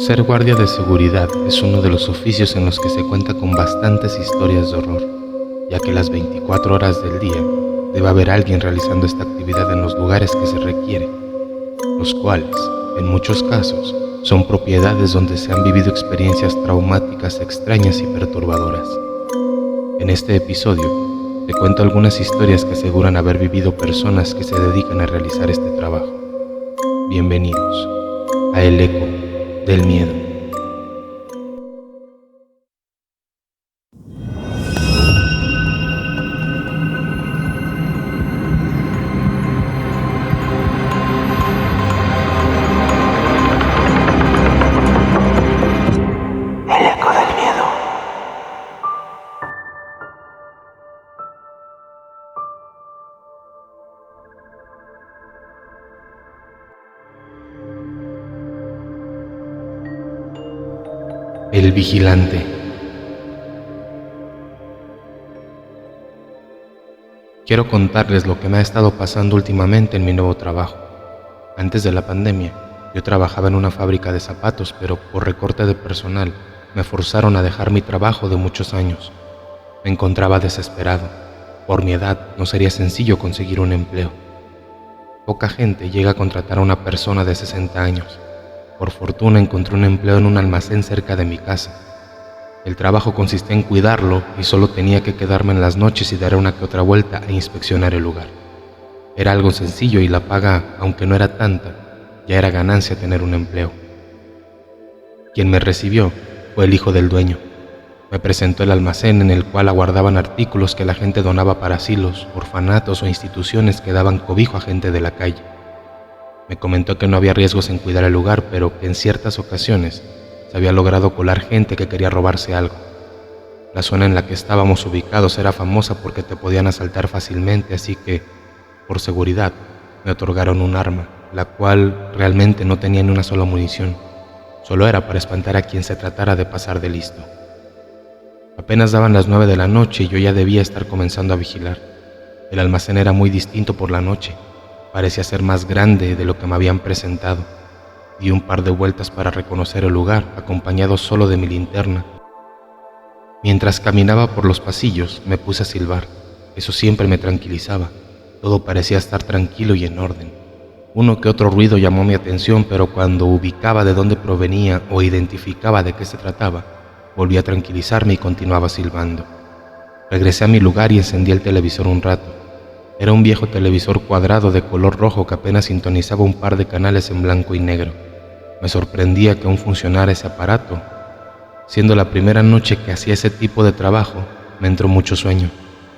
Ser guardia de seguridad es uno de los oficios en los que se cuenta con bastantes historias de horror, ya que las 24 horas del día debe haber alguien realizando esta actividad en los lugares que se requiere, los cuales, en muchos casos, son propiedades donde se han vivido experiencias traumáticas extrañas y perturbadoras. En este episodio, te cuento algunas historias que aseguran haber vivido personas que se dedican a realizar este trabajo. Bienvenidos a El Eco del Miedo. El Eco del Miedo. El vigilante. Quiero contarles lo que me ha estado pasando últimamente en mi nuevo trabajo. Antes de la pandemia, yo trabajaba en una fábrica de zapatos, pero por recorte de personal me forzaron a dejar mi trabajo de muchos años. Me encontraba desesperado. Por mi edad no sería sencillo conseguir un empleo. Poca gente llega a contratar a una persona de 60 años. Por fortuna encontré un empleo en un almacén cerca de mi casa. El trabajo consistía en cuidarlo y solo tenía que quedarme en las noches y dar una que otra vuelta e inspeccionar el lugar. Era algo sencillo y la paga, aunque no era tanta, ya era ganancia tener un empleo. Quien me recibió fue el hijo del dueño. Me presentó el almacén en el cual aguardaban artículos que la gente donaba para asilos, orfanatos o instituciones que daban cobijo a gente de la calle. Me comentó que no había riesgos en cuidar el lugar, pero que en ciertas ocasiones se había logrado colar gente que quería robarse algo. La zona en la que estábamos ubicados era famosa porque te podían asaltar fácilmente, así que, por seguridad, me otorgaron un arma, la cual realmente no tenía ni una sola munición. Solo era para espantar a quien se tratara de pasar de listo. Apenas daban las 9 de la noche y yo ya debía estar comenzando a vigilar. El almacén era muy distinto por la noche. Parecía ser más grande de lo que me habían presentado. Di un par de vueltas para reconocer el lugar, acompañado solo de mi linterna. Mientras caminaba por los pasillos, me puse a silbar. Eso siempre me tranquilizaba. Todo parecía estar tranquilo y en orden. Uno que otro ruido llamó mi atención, pero cuando ubicaba de dónde provenía o identificaba de qué se trataba, volví a tranquilizarme y continuaba silbando. Regresé a mi lugar y encendí el televisor un rato. Era un viejo televisor cuadrado de color rojo que apenas sintonizaba un par de canales en blanco y negro. Me sorprendía que aún funcionara ese aparato. Siendo la primera noche que hacía ese tipo de trabajo, me entró mucho sueño.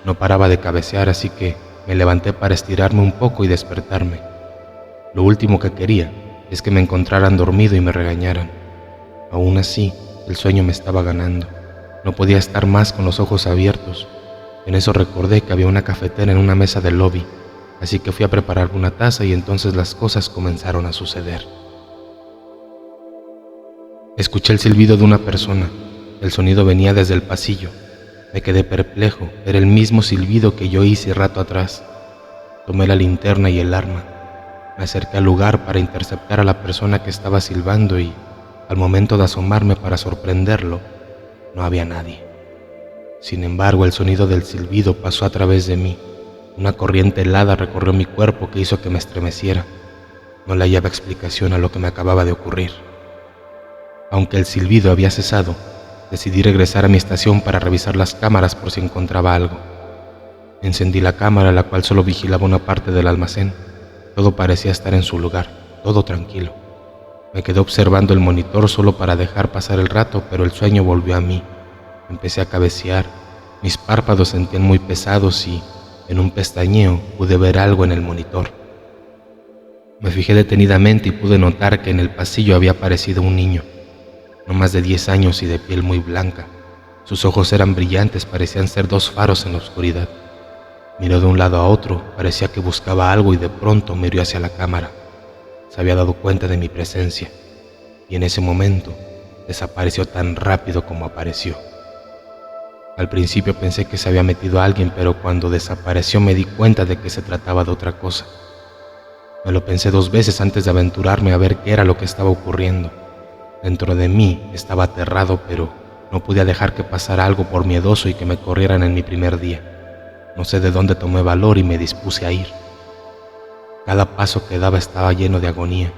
No paraba de cabecear, así que me levanté para estirarme un poco y despertarme. Lo último que quería es que me encontraran dormido y me regañaran. Aún así, el sueño me estaba ganando. No podía estar más con los ojos abiertos. En eso recordé que había una cafetera en una mesa del lobby, así que fui a preparar una taza y entonces las cosas comenzaron a suceder. Escuché el silbido de una persona. El sonido venía desde el pasillo. Me quedé perplejo. Era el mismo silbido que yo hice rato atrás. Tomé la linterna y el arma. Me acerqué al lugar para interceptar a la persona que estaba silbando y, al momento de asomarme para sorprenderlo, no había nadie. Sin embargo, el sonido del silbido pasó a través de mí. Una corriente helada recorrió mi cuerpo que hizo que me estremeciera. No le hallaba explicación a lo que me acababa de ocurrir. Aunque el silbido había cesado, decidí regresar a mi estación para revisar las cámaras por si encontraba algo. Encendí la cámara, la cual solo vigilaba una parte del almacén. Todo parecía estar en su lugar, todo tranquilo. Me quedé observando el monitor solo para dejar pasar el rato, pero el sueño volvió a mí. Empecé a cabecear, mis párpados sentían muy pesados y, en un pestañeo, pude ver algo en el monitor. Me fijé detenidamente y pude notar que en el pasillo había aparecido un niño, no más de 10 años y de piel muy blanca. Sus ojos eran brillantes, parecían ser dos faros en la oscuridad. Miró de un lado a otro, parecía que buscaba algo y de pronto miró hacia la cámara. Se había dado cuenta de mi presencia y en ese momento desapareció tan rápido como apareció. Al principio pensé que se había metido alguien, pero cuando desapareció me di cuenta de que se trataba de otra cosa. Me lo pensé 2 veces antes de aventurarme a ver qué era lo que estaba ocurriendo. Dentro de mí estaba aterrado, pero no podía dejar que pasara algo por miedoso y que me corrieran en mi primer día. No sé de dónde tomé valor y me dispuse a ir. Cada paso que daba estaba lleno de agonía.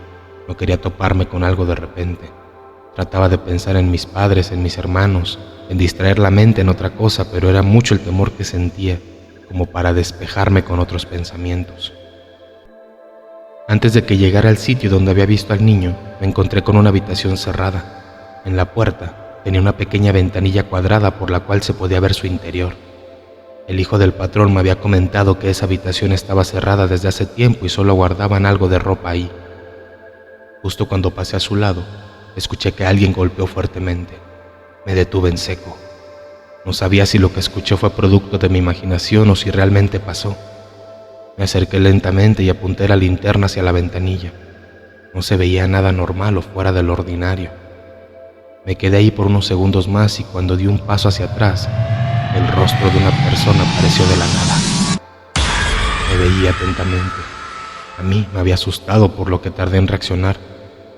No quería toparme con algo de repente. Trataba de pensar en mis padres, en mis hermanos, en distraer la mente en otra cosa, pero era mucho el temor que sentía como para despejarme con otros pensamientos. Antes de que llegara al sitio donde había visto al niño, me encontré con una habitación cerrada. En la puerta tenía una pequeña ventanilla cuadrada por la cual se podía ver su interior. El hijo del patrón me había comentado que esa habitación estaba cerrada desde hace tiempo y solo guardaban algo de ropa ahí. Justo cuando pasé a su lado, escuché que alguien golpeó fuertemente. Me detuve en seco. No sabía si lo que escuché fue producto de mi imaginación o si realmente pasó. Me acerqué lentamente y apunté la linterna hacia la ventanilla. No se veía nada normal o fuera de lo ordinario. Me quedé ahí por unos segundos más y cuando di un paso hacia atrás, el rostro de una persona apareció de la nada. Me veía atentamente. A mí me había asustado por lo que tardé en reaccionar.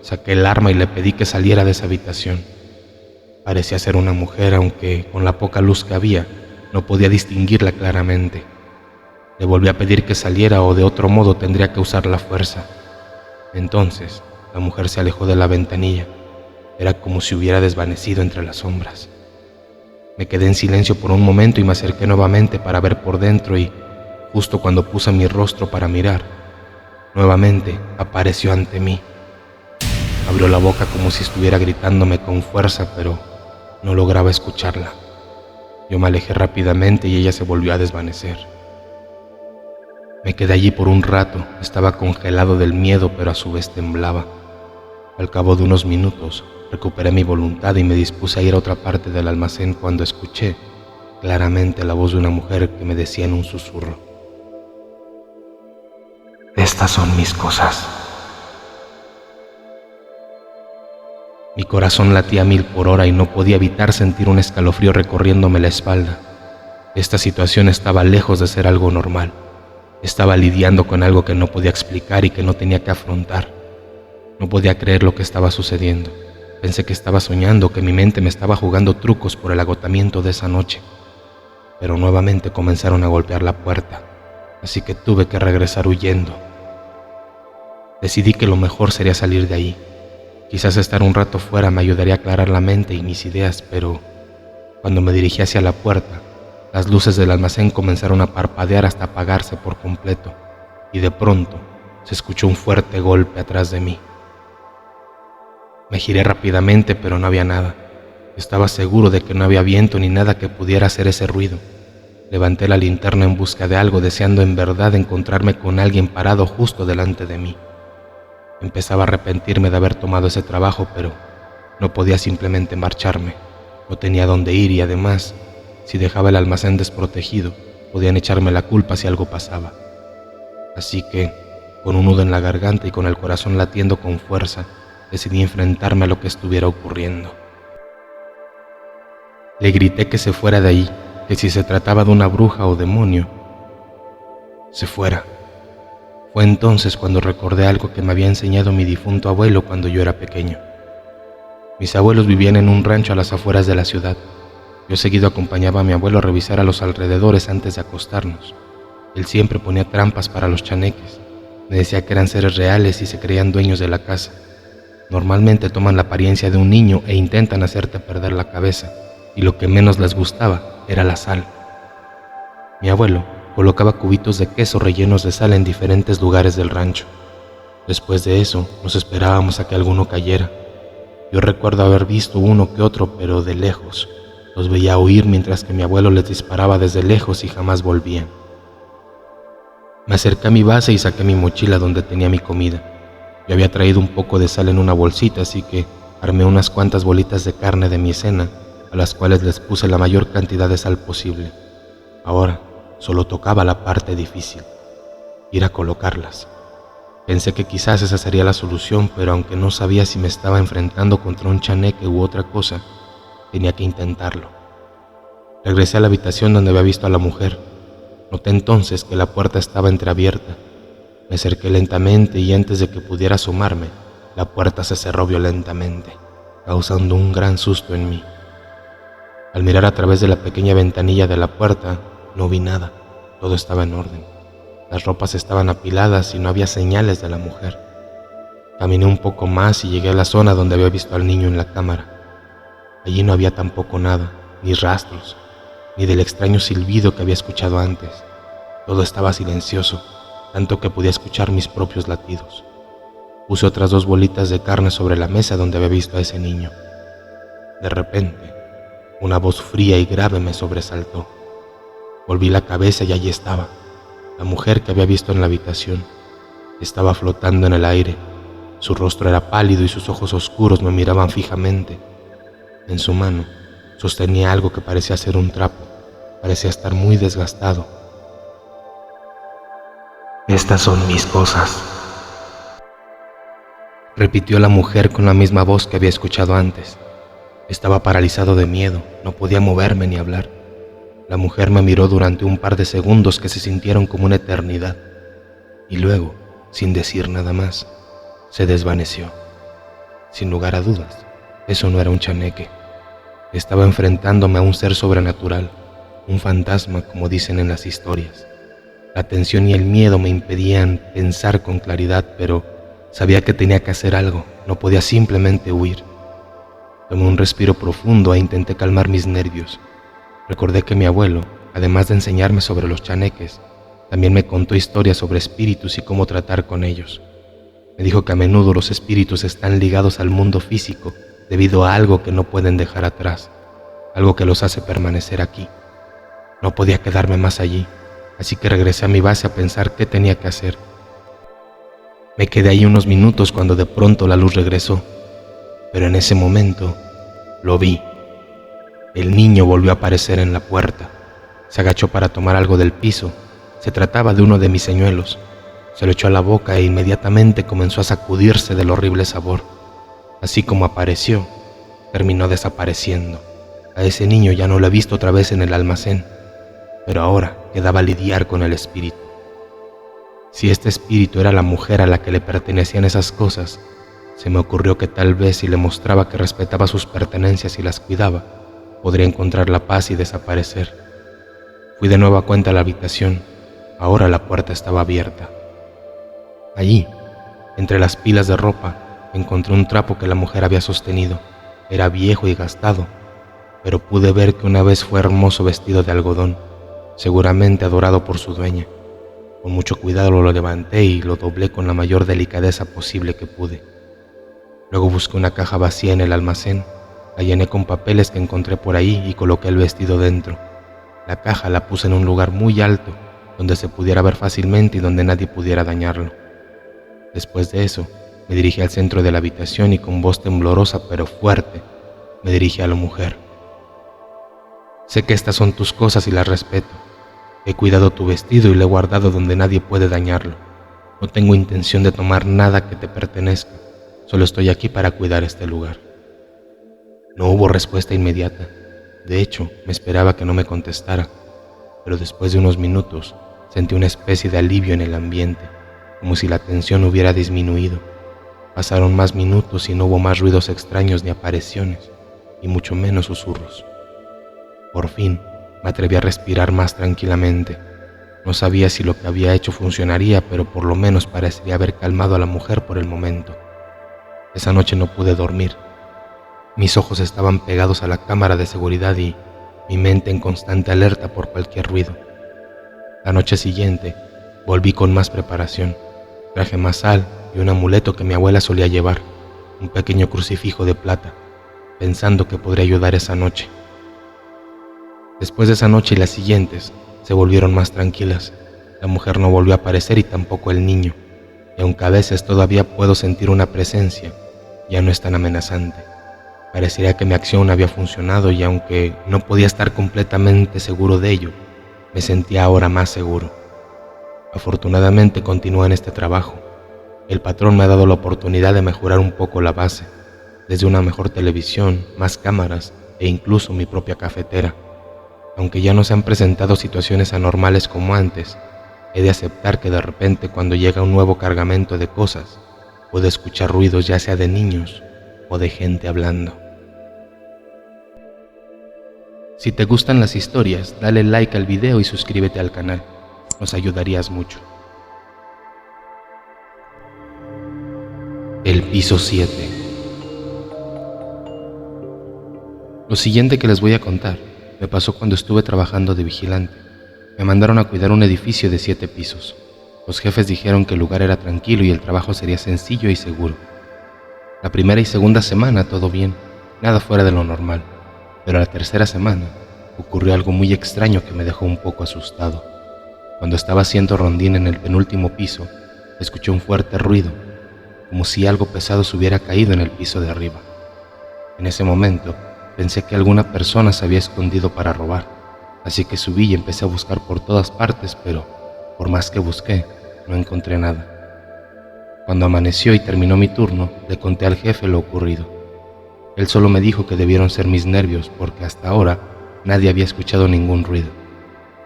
Saqué el arma y le pedí que saliera de esa habitación. Parecía ser una mujer, aunque con la poca luz que había, no podía distinguirla claramente. Le volví a pedir que saliera o de otro modo tendría que usar la fuerza. Entonces, la mujer se alejó de la ventanilla. Era como si hubiera desvanecido entre las sombras. Me quedé en silencio por un momento y me acerqué nuevamente para ver por dentro y, justo cuando puse mi rostro para mirar, nuevamente apareció ante mí. Abrió la boca como si estuviera gritándome con fuerza, pero no lograba escucharla. Yo me alejé rápidamente y ella se volvió a desvanecer. Me quedé allí por un rato, estaba congelado del miedo, pero a su vez temblaba. Al cabo de unos minutos, recuperé mi voluntad y me dispuse a ir a otra parte del almacén cuando escuché claramente la voz de una mujer que me decía en un susurro: Estas son mis cosas. Mi corazón latía a 1000 por hora y no podía evitar sentir un escalofrío recorriéndome la espalda. Esta situación estaba lejos de ser algo normal. Estaba lidiando con algo que no podía explicar y que no tenía que afrontar. No podía creer lo que estaba sucediendo. Pensé que estaba soñando, que mi mente me estaba jugando trucos por el agotamiento de esa noche. Pero nuevamente comenzaron a golpear la puerta, así que tuve que regresar huyendo. Decidí que lo mejor sería salir de ahí. Quizás estar un rato fuera me ayudaría a aclarar la mente y mis ideas, pero cuando me dirigí hacia la puerta, las luces del almacén comenzaron a parpadear hasta apagarse por completo, y de pronto se escuchó un fuerte golpe atrás de mí. Me giré rápidamente, pero no había nada. Estaba seguro de que no había viento ni nada que pudiera hacer ese ruido. Levanté la linterna en busca de algo, deseando en verdad encontrarme con alguien parado justo delante de mí. Empezaba a arrepentirme de haber tomado ese trabajo, pero no podía simplemente marcharme. No tenía dónde ir y además, si dejaba el almacén desprotegido, podían echarme la culpa si algo pasaba. Así que, con un nudo en la garganta y con el corazón latiendo con fuerza, decidí enfrentarme a lo que estuviera ocurriendo. Le grité que se fuera de ahí, que si se trataba de una bruja o demonio, se fuera. Fue entonces cuando recordé algo que me había enseñado mi difunto abuelo cuando yo era pequeño. Mis abuelos vivían en un rancho a las afueras de la ciudad. Yo seguido acompañaba a mi abuelo a revisar a los alrededores antes de acostarnos. Él siempre ponía trampas para los chaneques. Me decía que eran seres reales y se creían dueños de la casa. Normalmente toman la apariencia de un niño e intentan hacerte perder la cabeza, y lo que menos les gustaba era la sal. Mi abuelo colocaba cubitos de queso rellenos de sal en diferentes lugares del rancho. Después de eso, nos esperábamos a que alguno cayera. Yo recuerdo haber visto uno que otro, pero de lejos. Los veía huir mientras que mi abuelo les disparaba desde lejos y jamás volvían. Me acerqué a mi base y saqué mi mochila donde tenía mi comida. Yo había traído un poco de sal en una bolsita, así que armé unas cuantas bolitas de carne de mi cena, a las cuales les puse la mayor cantidad de sal posible. Ahora solo tocaba la parte difícil, ir a colocarlas. Pensé que quizás esa sería la solución, pero aunque no sabía si me estaba enfrentando contra un chaneque u otra cosa, tenía que intentarlo. Regresé a la habitación donde había visto a la mujer. Noté entonces que la puerta estaba entreabierta. Me acerqué lentamente y antes de que pudiera asomarme, la puerta se cerró violentamente. causando un gran susto en mí. Al mirar a través de la pequeña ventanilla de la puerta, no vi nada, todo estaba en orden. Las ropas estaban apiladas y no había señales de la mujer. Caminé un poco más y llegué a la zona donde había visto al niño en la cámara. Allí no había tampoco nada, ni rastros, ni del extraño silbido que había escuchado antes. Todo estaba silencioso, tanto que podía escuchar mis propios latidos. Puse otras 2 bolitas de carne sobre la mesa donde había visto a ese niño. De repente, una voz fría y grave me sobresaltó. Volví la cabeza y allí estaba, la mujer que había visto en la habitación. Estaba flotando en el aire. Su rostro era pálido y sus ojos oscuros me miraban fijamente. En su mano sostenía algo que parecía ser un trapo. Parecía estar muy desgastado. Estas son mis cosas, repitió la mujer con la misma voz que había escuchado antes. Estaba paralizado de miedo, no podía moverme ni hablar. La mujer me miró durante un par de segundos que se sintieron como una eternidad, y luego, sin decir nada más, se desvaneció. Sin lugar a dudas, eso no era un chaneque. Estaba enfrentándome a un ser sobrenatural, un fantasma como dicen en las historias. La tensión y el miedo me impedían pensar con claridad, pero sabía que tenía que hacer algo, no podía simplemente huir. Tomé un respiro profundo e intenté calmar mis nervios. Recordé que mi abuelo, además de enseñarme sobre los chaneques, también me contó historias sobre espíritus y cómo tratar con ellos. Me dijo que a menudo los espíritus están ligados al mundo físico debido a algo que no pueden dejar atrás, algo que los hace permanecer aquí. No podía quedarme más allí, así que regresé a mi base a pensar qué tenía que hacer. Me quedé ahí unos minutos cuando de pronto la luz regresó, pero en ese momento lo vi. El niño volvió a aparecer en la puerta. Se agachó para tomar algo del piso. Se trataba de uno de mis señuelos. Se lo echó a la boca e inmediatamente comenzó a sacudirse del horrible sabor. Así como apareció, terminó desapareciendo. A ese niño ya no lo he visto otra vez en el almacén, pero ahora quedaba lidiar con el espíritu. Si este espíritu era la mujer a la que le pertenecían esas cosas, se me ocurrió que tal vez si le mostraba que respetaba sus pertenencias y las cuidaba, podría encontrar la paz y desaparecer. Fui de nueva cuenta a la habitación. Ahora la puerta estaba abierta. Allí, entre las pilas de ropa, encontré un trapo que la mujer había sostenido. Era viejo y gastado, pero pude ver que una vez fue hermoso vestido de algodón, seguramente adorado por su dueña. Con mucho cuidado lo levanté y lo doblé con la mayor delicadeza posible que pude. Luego busqué una caja vacía en el almacén, la llené con papeles que encontré por ahí y coloqué el vestido dentro. La caja la puse en un lugar muy alto, donde se pudiera ver fácilmente y donde nadie pudiera dañarlo. Después de eso, me dirigí al centro de la habitación y con voz temblorosa pero fuerte, me dirigí a la mujer. Sé que estas son tus cosas y las respeto. He cuidado tu vestido y lo he guardado donde nadie puede dañarlo. No tengo intención de tomar nada que te pertenezca. Solo estoy aquí para cuidar este lugar. No hubo respuesta inmediata. De hecho, me esperaba que no me contestara, pero después de unos minutos sentí una especie de alivio en el ambiente, como si la tensión hubiera disminuido. Pasaron más minutos y no hubo más ruidos extraños ni apariciones, y mucho menos susurros. Por fin, me atreví a respirar más tranquilamente. No sabía si lo que había hecho funcionaría, pero por lo menos parecería haber calmado a la mujer por el momento. Esa noche no pude dormir. Mis ojos estaban pegados a la cámara de seguridad y mi mente en constante alerta por cualquier ruido. La noche siguiente, volví con más preparación. Traje más sal y un amuleto que mi abuela solía llevar, un pequeño crucifijo de plata, pensando que podría ayudar esa noche. Después de esa noche y las siguientes, se volvieron más tranquilas. La mujer no volvió a aparecer y tampoco el niño, y aunque a veces todavía puedo sentir una presencia, ya no es tan amenazante. Parecería que mi acción había funcionado y aunque no podía estar completamente seguro de ello, me sentía ahora más seguro. Afortunadamente continúo en este trabajo. El patrón me ha dado la oportunidad de mejorar un poco la base, desde una mejor televisión, más cámaras e incluso mi propia cafetera. Aunque ya no se han presentado situaciones anormales como antes, he de aceptar que de repente cuando llega un nuevo cargamento de cosas, puedo escuchar ruidos ya sea de niños o de gente hablando. Si te gustan las historias, dale like al video y suscríbete al canal, nos ayudarías mucho. El piso 7. Lo siguiente que les voy a contar me pasó cuando estuve trabajando de vigilante. Me mandaron a cuidar un edificio de 7 pisos. Los jefes dijeron que el lugar era tranquilo y el trabajo sería sencillo y seguro. La primera y segunda semana todo bien, nada fuera de lo normal, pero la tercera semana ocurrió algo muy extraño que me dejó un poco asustado. Cuando estaba haciendo rondín en el penúltimo piso, escuché un fuerte ruido, como si algo pesado se hubiera caído en el piso de arriba. En ese momento pensé que alguna persona se había escondido para robar, así que subí y empecé a buscar por todas partes, pero por más que busqué, no encontré nada. Cuando amaneció y terminó mi turno, le conté al jefe lo ocurrido. Él solo me dijo que debieron ser mis nervios porque hasta ahora nadie había escuchado ningún ruido.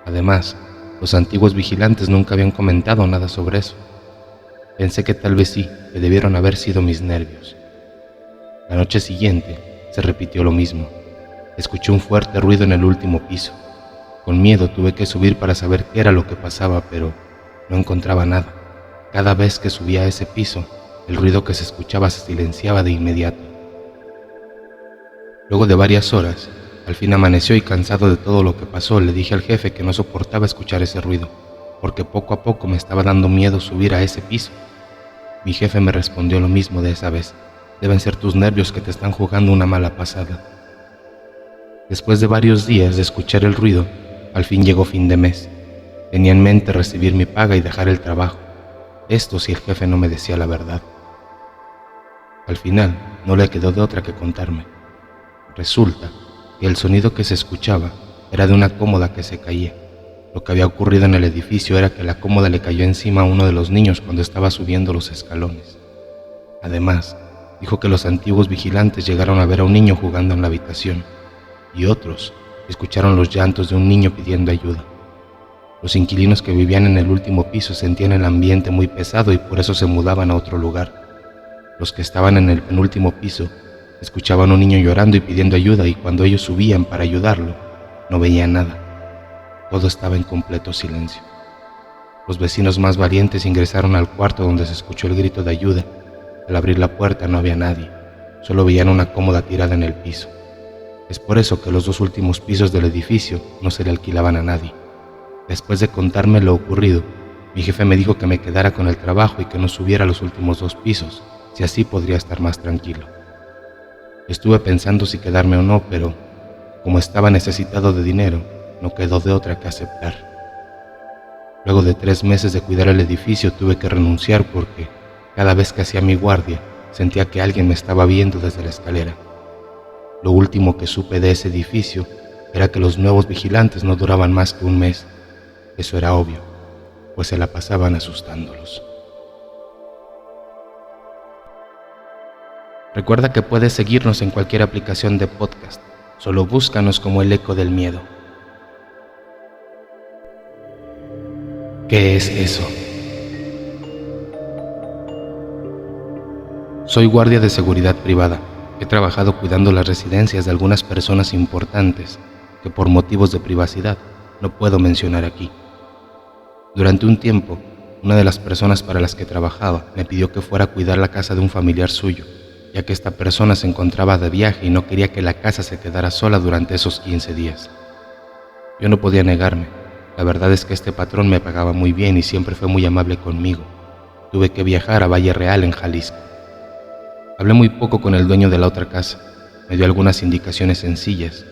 Además, los antiguos vigilantes nunca habían comentado nada sobre eso. Pensé que tal vez sí, que debieron haber sido mis nervios. La noche siguiente se repitió lo mismo. Escuché un fuerte ruido en el último piso. Con miedo tuve que subir para saber qué era lo que pasaba, pero no encontraba nada. Cada vez que subía a ese piso, el ruido que se escuchaba se silenciaba de inmediato. Luego de varias horas, al fin amaneció y cansado de todo lo que pasó, le dije al jefe que no soportaba escuchar ese ruido, porque poco a poco me estaba dando miedo subir a ese piso. Mi jefe me respondió lo mismo de esa vez. Deben ser tus nervios que te están jugando una mala pasada. Después de varios días de escuchar el ruido, al fin llegó fin de mes. Tenía en mente recibir mi paga y dejar el trabajo. Esto si el jefe no me decía la verdad. Al final, no le quedó de otra que contarme. Resulta que el sonido que se escuchaba era de una cómoda que se caía. Lo que había ocurrido en el edificio era que la cómoda le cayó encima a uno de los niños cuando estaba subiendo los escalones. Además, dijo que los antiguos vigilantes llegaron a ver a un niño jugando en la habitación y otros escucharon los llantos de un niño pidiendo ayuda. Los inquilinos que vivían en el último piso sentían el ambiente muy pesado y por eso se mudaban a otro lugar. Los que estaban en el penúltimo piso escuchaban a un niño llorando y pidiendo ayuda y cuando ellos subían para ayudarlo, no veían nada. Todo estaba en completo silencio. Los vecinos más valientes ingresaron al cuarto donde se escuchó el grito de ayuda. Al abrir la puerta no había nadie, solo veían una cómoda tirada en el piso. Es por eso que los 2 últimos pisos del edificio no se le alquilaban a nadie. Después de contarme lo ocurrido, mi jefe me dijo que me quedara con el trabajo y que no subiera a los últimos 2 pisos, si así podría estar más tranquilo. Estuve pensando si quedarme o no, pero como estaba necesitado de dinero, no quedó de otra que aceptar. Luego de 3 meses de cuidar el edificio tuve que renunciar porque cada vez que hacía mi guardia sentía que alguien me estaba viendo desde la escalera. Lo último que supe de ese edificio era que los nuevos vigilantes no duraban más que un mes. Eso era obvio, pues se la pasaban asustándolos. Recuerda que puedes seguirnos en cualquier aplicación de podcast, solo búscanos como El Eco del Miedo. ¿Qué es eso? Soy guardia de seguridad privada. He trabajado cuidando las residencias de algunas personas importantes que por motivos de privacidad no puedo mencionar aquí. Durante un tiempo, una de las personas para las que trabajaba me pidió que fuera a cuidar la casa de un familiar suyo, ya que esta persona se encontraba de viaje y no quería que la casa se quedara sola durante esos 15 días. Yo no podía negarme. La verdad es que este patrón me pagaba muy bien y siempre fue muy amable conmigo. Tuve que viajar a Valle Real, en Jalisco. Hablé muy poco con el dueño de la otra casa. Me dio algunas indicaciones sencillas.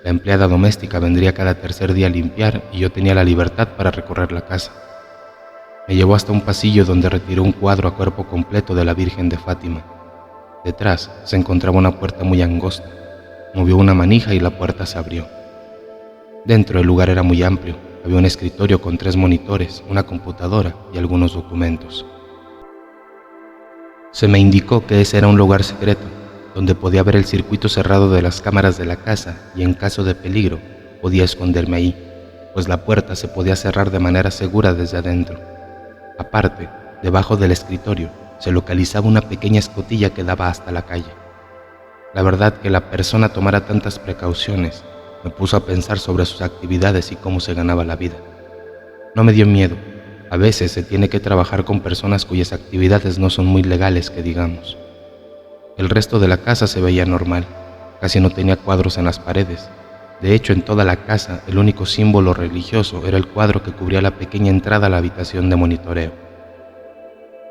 La empleada doméstica vendría cada tercer día a limpiar y yo tenía la libertad para recorrer la casa. Me llevó hasta un pasillo donde retiró un cuadro a cuerpo completo de la Virgen de Fátima. Detrás se encontraba una puerta muy angosta. Movió una manija y la puerta se abrió. Dentro el lugar era muy amplio. Había un escritorio con 3 monitores, una computadora y algunos documentos. Se me indicó que ese era un lugar secreto, donde podía ver el circuito cerrado de las cámaras de la casa y en caso de peligro podía esconderme ahí, pues la puerta se podía cerrar de manera segura desde adentro. Aparte, debajo del escritorio se localizaba una pequeña escotilla que daba hasta la calle. La verdad que la persona tomara tantas precauciones me puso a pensar sobre sus actividades y cómo se ganaba la vida. No me dio miedo. A veces se tiene que trabajar con personas cuyas actividades no son muy legales, que digamos. El resto de la casa se veía normal. Casi no tenía cuadros en las paredes. De hecho, en toda la casa, el único símbolo religioso era el cuadro que cubría la pequeña entrada a la habitación de monitoreo.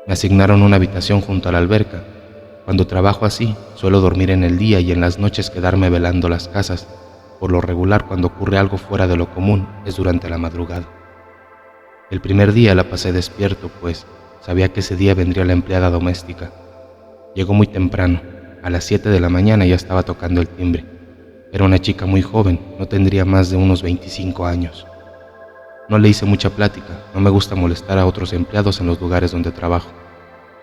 Me asignaron una habitación junto a la alberca. Cuando trabajo así, suelo dormir en el día y en las noches quedarme velando las casas. Por lo regular, cuando ocurre algo fuera de lo común, es durante la madrugada. El primer día la pasé despierto, pues sabía que ese día vendría la empleada doméstica. Llegó muy temprano. A las 7 de la mañana ya estaba tocando el timbre. Era una chica muy joven, no tendría más de unos 25 años. No le hice mucha plática, no me gusta molestar a otros empleados en los lugares donde trabajo.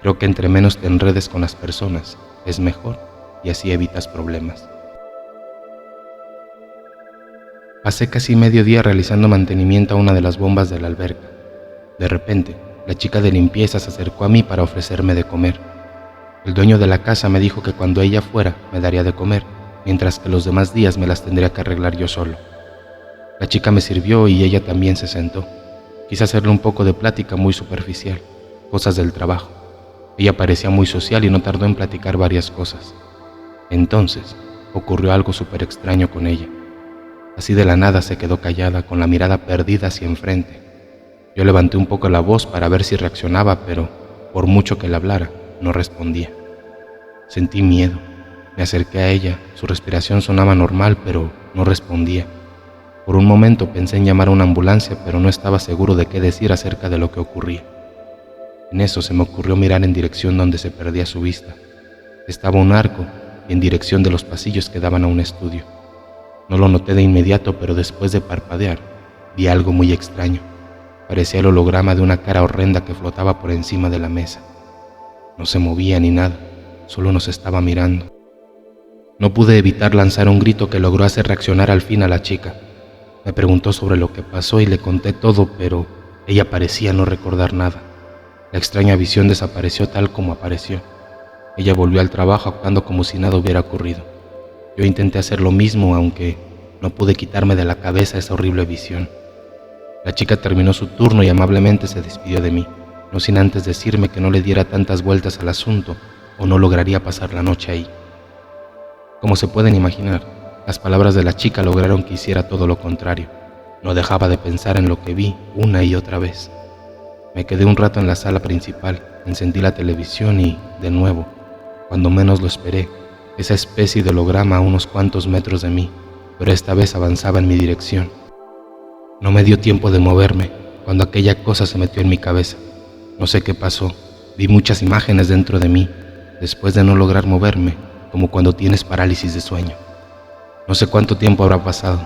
Creo que entre menos te enredes con las personas, es mejor y así evitas problemas. Pasé casi medio día realizando mantenimiento a una de las bombas de la alberca. De repente, la chica de limpieza se acercó a mí para ofrecerme de comer. El dueño de la casa me dijo que cuando ella fuera me daría de comer, mientras que los demás días me las tendría que arreglar yo solo. La chica me sirvió y ella también se sentó. Quise hacerle un poco de plática muy superficial, cosas del trabajo. Ella parecía muy social y no tardó en platicar varias cosas. Entonces, ocurrió algo súper extraño con ella. Así de la nada se quedó callada, con la mirada perdida hacia enfrente. Yo levanté un poco la voz para ver si reaccionaba, pero por mucho que le hablara, no respondía. Sentí miedo. Me acerqué a ella, su respiración sonaba normal, pero no respondía. Por un momento pensé en llamar a una ambulancia, pero no estaba seguro de qué decir acerca de lo que ocurría. En eso se me ocurrió mirar en dirección donde se perdía su vista. Estaba un arco y en dirección de los pasillos que daban a un estudio. No lo noté de inmediato, pero después de parpadear, vi algo muy extraño. Parecía el holograma de una cara horrenda que flotaba por encima de la mesa. No se movía ni nada, solo nos estaba mirando. No pude evitar lanzar un grito que logró hacer reaccionar al fin a la chica. Me preguntó sobre lo que pasó y le conté todo, pero ella parecía no recordar nada. La extraña visión desapareció tal como apareció. Ella volvió al trabajo actuando como si nada hubiera ocurrido. Yo intenté hacer lo mismo, aunque no pude quitarme de la cabeza esa horrible visión. La chica terminó su turno y amablemente se despidió de mí, no sin antes decirme que no le diera tantas vueltas al asunto o no lograría pasar la noche ahí. Como se pueden imaginar, las palabras de la chica lograron que hiciera todo lo contrario. No dejaba de pensar en lo que vi una y otra vez. Me quedé un rato en la sala principal, encendí la televisión y, de nuevo, cuando menos lo esperé, esa especie de holograma a unos cuantos metros de mí, pero esta vez avanzaba en mi dirección. No me dio tiempo de moverme cuando aquella cosa se metió en mi cabeza. No sé qué pasó, vi muchas imágenes dentro de mí, después de no lograr moverme, como cuando tienes parálisis de sueño. No sé cuánto tiempo habrá pasado.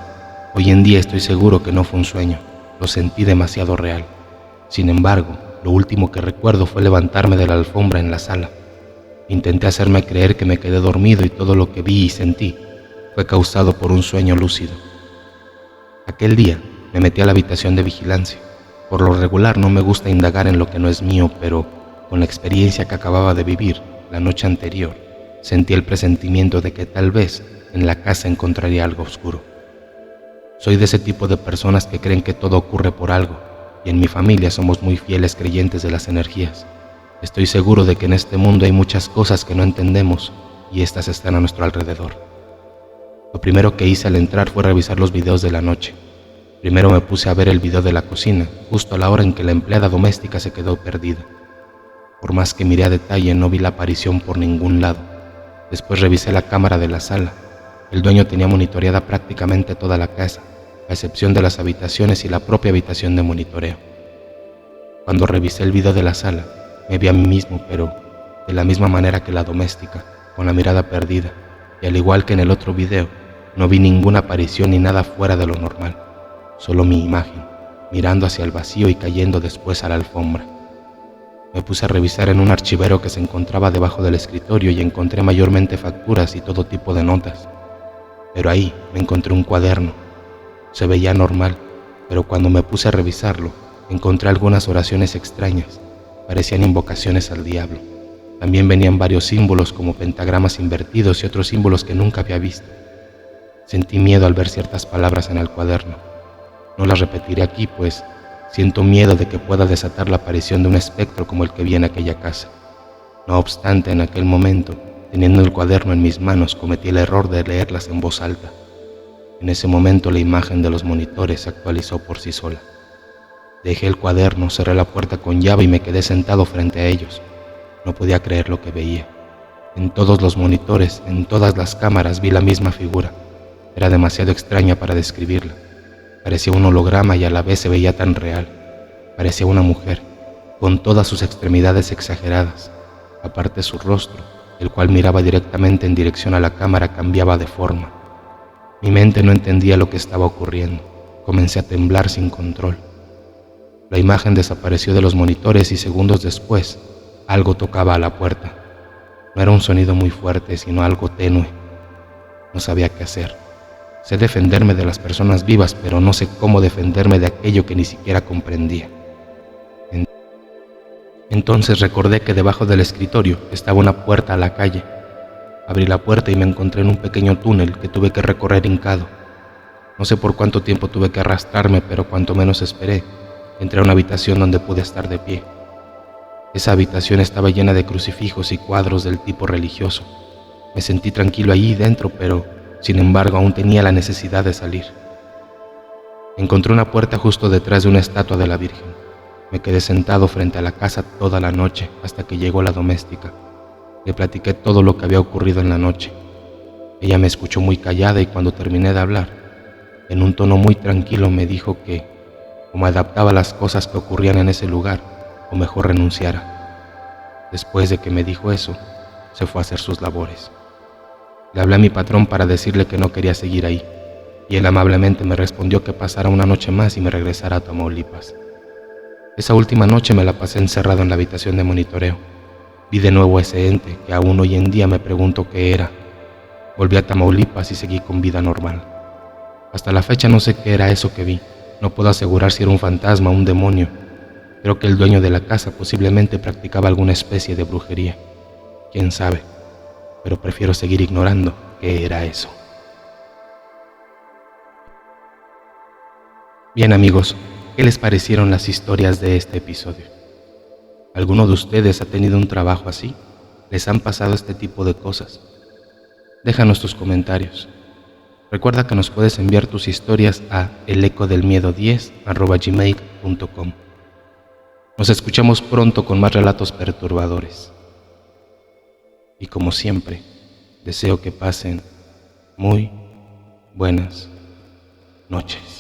Hoy en día estoy seguro que no fue un sueño, lo sentí demasiado real. Sin embargo, lo último que recuerdo fue levantarme de la alfombra en la sala. Intenté hacerme creer que me quedé dormido y todo lo que vi y sentí fue causado por un sueño lúcido. Aquel día me metí a la habitación de vigilancia. Por lo regular no me gusta indagar en lo que no es mío, pero con la experiencia que acababa de vivir la noche anterior, sentí el presentimiento de que tal vez en la casa encontraría algo oscuro. Soy de ese tipo de personas que creen que todo ocurre por algo, y en mi familia somos muy fieles creyentes de las energías. Estoy seguro de que en este mundo hay muchas cosas que no entendemos y estas están a nuestro alrededor. Lo primero que hice al entrar fue revisar los videos de la noche. Primero me puse a ver el video de la cocina, justo a la hora en que la empleada doméstica se quedó perdida. Por más que miré a detalle, no vi la aparición por ningún lado. Después revisé la cámara de la sala. El dueño tenía monitoreada prácticamente toda la casa, a excepción de las habitaciones y la propia habitación de monitoreo. Cuando revisé el video de la sala, me vi a mí mismo, pero de la misma manera que la doméstica, con la mirada perdida, y al igual que en el otro video, no vi ninguna aparición ni nada fuera de lo normal, solo mi imagen, mirando hacia el vacío y cayendo después a la alfombra. Me puse a revisar en un archivero que se encontraba debajo del escritorio y encontré mayormente facturas y todo tipo de notas. Pero ahí me encontré un cuaderno. Se veía normal, pero cuando me puse a revisarlo, encontré algunas oraciones extrañas. Parecían invocaciones al diablo. También venían varios símbolos como pentagramas invertidos y otros símbolos que nunca había visto. Sentí miedo al ver ciertas palabras en el cuaderno. No las repetiré aquí, pues siento miedo de que pueda desatar la aparición de un espectro como el que vi en aquella casa. No obstante, en aquel momento, teniendo el cuaderno en mis manos, cometí el error de leerlas en voz alta. En ese momento la imagen de los monitores se actualizó por sí sola. Dejé el cuaderno, cerré la puerta con llave y me quedé sentado frente a ellos. No podía creer lo que veía. En todos los monitores, en todas las cámaras vi la misma figura. Era demasiado extraña para describirla. Parecía un holograma y a la vez se veía tan real. Parecía una mujer, con todas sus extremidades exageradas. Aparte su rostro, el cual miraba directamente en dirección a la cámara, cambiaba de forma. Mi mente no entendía lo que estaba ocurriendo. Comencé a temblar sin control. La imagen desapareció de los monitores y segundos después, algo tocaba a la puerta. No era un sonido muy fuerte, sino algo tenue. No sabía qué hacer. Sé defenderme de las personas vivas, pero no sé cómo defenderme de aquello que ni siquiera comprendía. Entonces recordé que debajo del escritorio estaba una puerta a la calle. Abrí la puerta y me encontré en un pequeño túnel que tuve que recorrer hincado. No sé por cuánto tiempo tuve que arrastrarme, pero cuanto menos esperé, entré a una habitación donde pude estar de pie. Esa habitación estaba llena de crucifijos y cuadros del tipo religioso. Me sentí tranquilo allí dentro, pero sin embargo aún tenía la necesidad de salir. Encontré una puerta justo detrás de una estatua de la Virgen. Me quedé sentado frente a la casa toda la noche hasta que llegó la doméstica. Le platiqué todo lo que había ocurrido en la noche. Ella me escuchó muy callada y cuando terminé de hablar, en un tono muy tranquilo me dijo que, como adaptaba las cosas que ocurrían en ese lugar, o mejor renunciara. Después de que me dijo eso, se fue a hacer sus labores. Le hablé a mi patrón para decirle que no quería seguir ahí, y él amablemente me respondió que pasara una noche más y me regresara a Tamaulipas. Esa última noche me la pasé encerrado en la habitación de monitoreo. Vi de nuevo a ese ente que aún hoy en día me pregunto qué era. Volví a Tamaulipas y seguí con vida normal. Hasta la fecha no sé qué era eso que vi. No puedo asegurar si era un fantasma o un demonio. Creo que el dueño de la casa posiblemente practicaba alguna especie de brujería. Quién sabe, pero prefiero seguir ignorando qué era eso. Bien amigos, ¿qué les parecieron las historias de este episodio? ¿Alguno de ustedes ha tenido un trabajo así? ¿Les han pasado este tipo de cosas? Déjanos tus comentarios. Recuerda que nos puedes enviar tus historias a elecodelmiedo10@gmail.com. Nos escuchamos pronto con más relatos perturbadores. Y como siempre, deseo que pasen muy buenas noches.